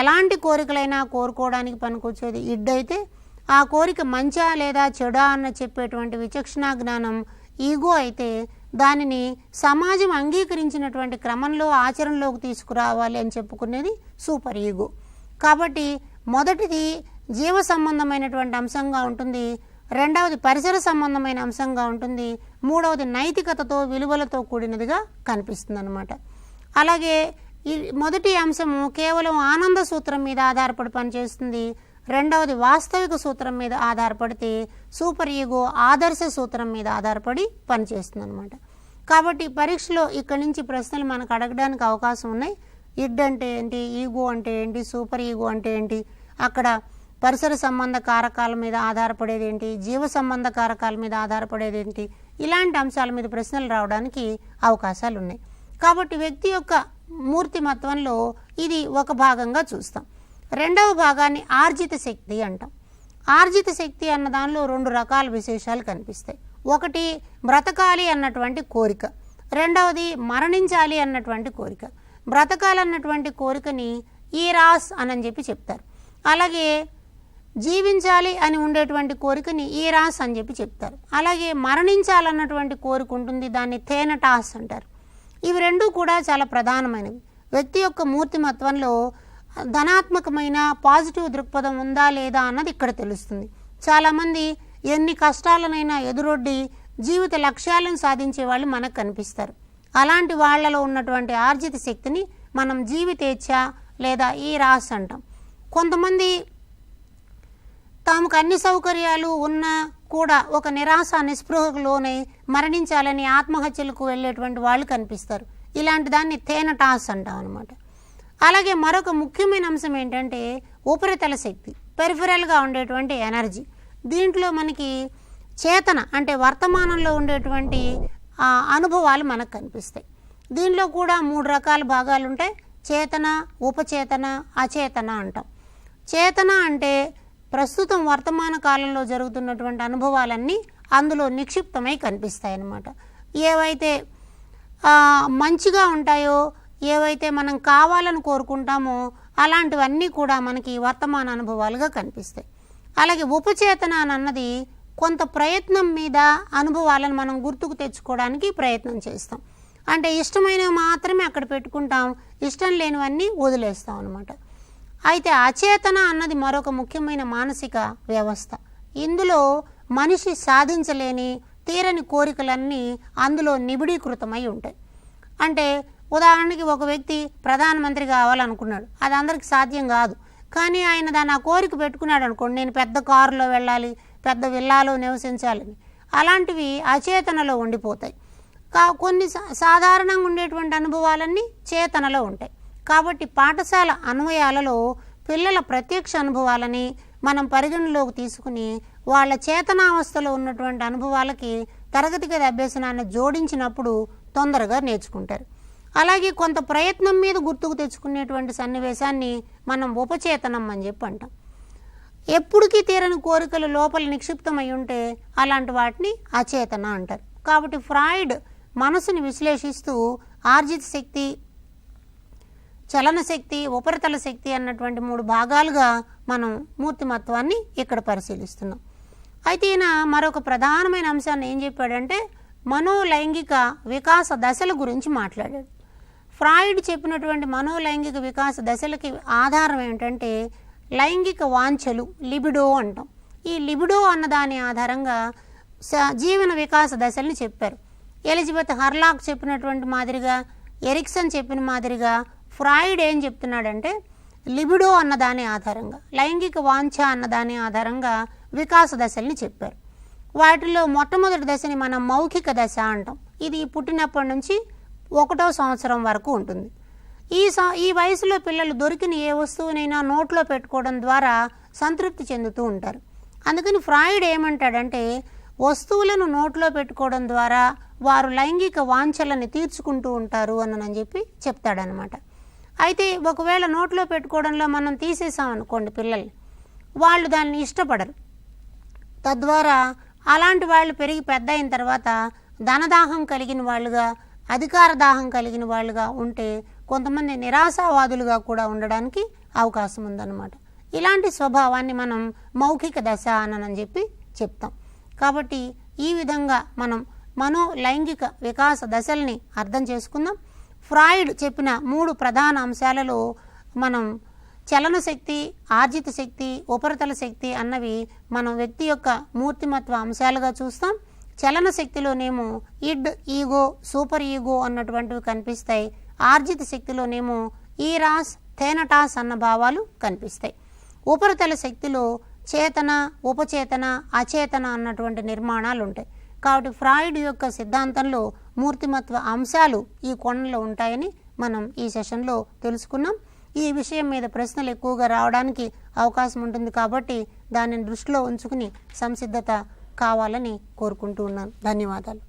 ఎలాంటి కోరికలైనా కోరుకోవడానికి పనికొచ్చేది ఇడ్డైతే, ఆ కోరిక మంచా లేదా చెడా అన్న చెప్పేటువంటి విచక్షణా జ్ఞానం ఈగో అయితే, దానిని సమాజం అంగీకరించినటువంటి క్రమంలో ఆచరణలోకి తీసుకురావాలి అని చెప్పుకునేది సూపర్ ఈగో. కాబట్టి మొదటిది జీవ సంబంధమైనటువంటి అంశంగా ఉంటుంది, రెండవది పరిసర సంబంధమైన అంశంగా ఉంటుంది, మూడవది నైతికతతో విలువలతో కూడినదిగా కనిపిస్తుంది అన్నమాట. అలాగే ఈ మొదటి అంశము కేవలం ఆనంద సూత్రం మీద ఆధారపడి పనిచేస్తుంది, రెండవది వాస్తవిక సూత్రం మీద ఆధారపడితే సూపర్ ఈగో ఆదర్శ సూత్రం మీద ఆధారపడి పనిచేస్తుంది అన్నమాట. కాబట్టి పరీక్షలో ఇక్కడి నుంచి ప్రశ్నలు మనకు అడగడానికి అవకాశం ఉన్నాయి. ఇడ్ అంటే ఏంటి, ఈగో అంటే ఏంటి, సూపర్ ఈగో అంటే ఏంటి, అక్కడ పరిసర సంబంధ కారకాల మీద ఆధారపడేది ఏంటి, జీవ సంబంధ కారకాల మీద ఆధారపడేది ఏంటి, ఇలాంటి అంశాల మీద ప్రశ్నలు రావడానికి అవకాశాలు ఉన్నాయి. కాబట్టి వ్యక్తి యొక్క మూర్తిమత్వంలో ఇది ఒక భాగంగా చూస్తాం. రెండవ భాగాన్ని ఆర్జిత శక్తి అంటాం. ఆర్జిత శక్తి అన్న దానిలో 2 రకాల విశేషాలు కనిపిస్తాయి. ఒకటి బ్రతకాలి అన్నటువంటి కోరిక, రెండవది మరణించాలి అన్నటువంటి కోరిక. బ్రతకాలన్నటువంటి కోరికని ఈరాస్ అని చెప్పి చెప్తారు. అలాగే జీవించాలి అని ఉండేటువంటి కోరికని ఈరాస్ అని చెప్పి చెప్తారు. అలాగే మరణించాలన్నటువంటి కోరిక ఉంటుంది, దాన్ని థేనటాస్ అంటారు. ఇవి 2 కూడా చాలా ప్రధానమైనవి. వ్యక్తి యొక్క మూర్తిమత్వంలో ధనాత్మకమైన పాజిటివ్ దృక్పథం ఉందా లేదా అన్నది ఇక్కడ తెలుస్తుంది. చాలామంది ఎన్ని కష్టాలనైనా ఎదురొడ్డి జీవిత లక్ష్యాలను సాధించే వాళ్ళు మనకు కనిపిస్తారు. అలాంటి వాళ్ళలో ఉన్నటువంటి ఆర్జిత శక్తిని మనం జీవితేచ్ఛ లేదా ఈ రాస్ అంటాం. కొంతమంది తాముకు అన్ని సౌకర్యాలు ఉన్నా కూడా ఒక నిరాశ నిస్పృహకు లోనై మరణించాలని ఆత్మహత్యలకు వెళ్ళేటువంటి వాళ్ళు కనిపిస్తారు. ఇలాంటి దాన్ని థేనటాస్ అంటాం అనమాట. అలాగే మరొక ముఖ్యమైన అంశం ఏంటంటే ఉపరితల శక్తి, పెరిఫెరల్గా ఉండేటువంటి ఎనర్జీ. దీంట్లో మనకి చేతన అంటే వర్తమానంలో ఉండేటువంటి అనుభవాలు మనకు కనిపిస్తాయి. దీనిలో కూడా 3 రకాల భాగాలు ఉంటాయి. చేతన, ఉపచేతన, అచేతన అంటాం. చేతన అంటే ప్రస్తుతం వర్తమాన కాలంలో జరుగుతున్నటువంటి అనుభవాలన్నీ అందులో నిక్షిప్తమై కనిపిస్తాయి అన్నమాట. ఏవైతే మంచిగా ఉంటాయో, ఏవైతే మనం కావాలని కోరుకుంటామో అలాంటివన్నీ కూడా మనకి వర్తమాన అనుభవాలుగా కనిపిస్తాయి. అలాగే ఉపచేతన అన్నది కొంత ప్రయత్నం మీద అనుభవాలను మనం గుర్తుకు తెచ్చుకోవడానికి ప్రయత్నం చేస్తాం. అంటే ఇష్టమైనవి మాత్రమే అక్కడ పెట్టుకుంటాం, ఇష్టం లేనివన్నీ వదిలేస్తాం అన్నమాట. అయితే అచేతన అన్నది మరొక ముఖ్యమైన మానసిక వ్యవస్థ. ఇందులో మనిషి సాధించలేని తీరని కోరికలన్నీ అందులో నిబిడీకృతమై ఉంటాయి. అంటే ఉదాహరణకి ఒక వ్యక్తి ప్రధానమంత్రి కావాలనుకున్నాడు, అది అందరికి సాధ్యం కాదు. కానీ ఆయన దాన్ని ఆ కోరిక పెట్టుకున్నాడు అనుకోండి, నేను పెద్ద కారులో వెళ్ళాలి, పెద్ద విల్లాలో నివసించాలని. అలాంటివి అచేతనలో ఉండిపోతాయి. కొన్ని సాధారణంగా ఉండేటువంటి అనుభవాలన్నీ చేతనలో ఉంటాయి. కాబట్టి పాఠశాల అన్వయాలలో పిల్లల ప్రత్యక్ష అనుభవాలని మనం పరిగణలోకి తీసుకుని వాళ్ళ చేతనావస్థలో ఉన్నటువంటి అనుభవాలకి తరగతి గది అభ్యసనాన్ని జోడించినప్పుడు తొందరగా నేర్చుకుంటారు. అలాగే కొంత ప్రయత్నం మీద గుర్తుకు తెచ్చుకునేటువంటి సన్నివేశాన్ని మనం ఉపచేతనం అని చెప్పి అంటాం. ఎప్పటికీ తీరని కోరికలు లోపల నిక్షిప్తమై ఉంటే అలాంటి వాటిని అచేతన అంటారు. కాబట్టి ఫ్రాయిడ్ మనసుని విశ్లేషిస్తూ ఆర్జిత శక్తి, చలన శక్తి, ఉపరితల శక్తి అన్నటువంటి 3 భాగాలుగా మనం మూర్తిమత్వాన్ని ఇక్కడ పరిశీలిస్తున్నాం. అయితే ఈయన మరొక ప్రధానమైన అంశాన్ని ఏం చెప్పాడంటే మనోలైంగిక వికాస దశల గురించి మాట్లాడాడు. ఫ్రాయిడ్ చెప్పినటువంటి మనోలైంగిక వికాస దశలకి ఆధారం ఏంటంటే లైంగిక వాంఛలు, లిబిడో అంటాం. ఈ లిబిడో అన్నదాని ఆధారంగా జీవన వికాస దశల్ని చెప్పారు. ఎలిజబెత్ హర్లాక్ చెప్పినటువంటి మాదిరిగా, ఎరిక్సన్ చెప్పిన మాదిరిగా ఫ్రాయిడ్ ఏం చెప్తున్నాడంటే లిబిడో అన్నదాని ఆధారంగా, లైంగిక వాంఛ అన్నదాని ఆధారంగా వికాస దశల్ని చెప్పారు. వాటిలో మొట్టమొదటి దశని మనం మౌఖిక దశ అంటాం. ఇది పుట్టినప్పటి నుంచి 1వ సంవత్సరం వరకు ఉంటుంది. ఈ వయసులో పిల్లలు దొరికిన ఏ వస్తువునైనా నోట్లో పెట్టుకోవడం ద్వారా సంతృప్తి చెందుతూ ఉంటారు. అందుకని ఫ్రాయిడ్ ఏమంటాడంటే వస్తువులను నోట్లో పెట్టుకోవడం ద్వారా వారు లైంగిక వాంఛలను తీర్చుకుంటూ ఉంటారు అని చెప్పి చెప్తాడనమాట. అయితే ఒకవేళ నోట్లో పెట్టుకోవడంలో మనం తీసేసామనుకోండి పిల్లల్ని, వాళ్ళు దాన్ని ఇష్టపడరు. తద్వారా అలాంటి వాళ్ళు పెరిగి పెద్ద అయిన తర్వాత ధనదాహం కలిగిన వాళ్ళుగా, అధికార దాహం కలిగిన వాళ్ళుగా ఉంటే కొంతమంది నిరాశావాదులుగా కూడా ఉండడానికి అవకాశం ఉందన్నమాట. ఇలాంటి స్వభావాన్ని మనం మౌఖిక దశ అని చెప్పి చెప్తాం. కాబట్టి ఈ విధంగా మనం మనోలైంగిక వికాస దశల్ని అర్థం చేసుకుందాం. ఫ్రాయిడ్ చెప్పిన 3 ప్రధాన అంశాలలో మనం చలన శక్తి, ఆర్జిత శక్తి, ఉపరితల శక్తి అన్నవి మనం వ్యక్తి యొక్క మూర్తిమత్వ అంశాలుగా చూస్తాం. చలన శక్తిలోనేమో ఇడ్, ఈగో, సూపర్ ఈగో అన్నటువంటివి కనిపిస్తాయి. ఆర్జిత శక్తిలోనేమో ఈరాస్, థేనటాస్ అన్న భావాలు కనిపిస్తాయి. ఉపరితల శక్తిలో చేతన, ఉపచేతన, అచేతన అన్నటువంటి నిర్మాణాలు ఉంటాయి. కాబట్టి ఫ్రాయిడ్ యొక్క సిద్ధాంతంలో మూర్తిమత్వ అంశాలు ఈ కోణంలో ఉంటాయని మనం ఈ సెషన్లో తెలుసుకున్నాం. ఈ విషయం మీద ప్రశ్నలు ఎక్కువగా రావడానికి అవకాశం ఉంటుంది. కాబట్టి దానిని దృష్టిలో ఉంచుకుని సంసిద్ధత కావాలని కోరుకుంటూ ఉన్నాను. ధన్యవాదాలు.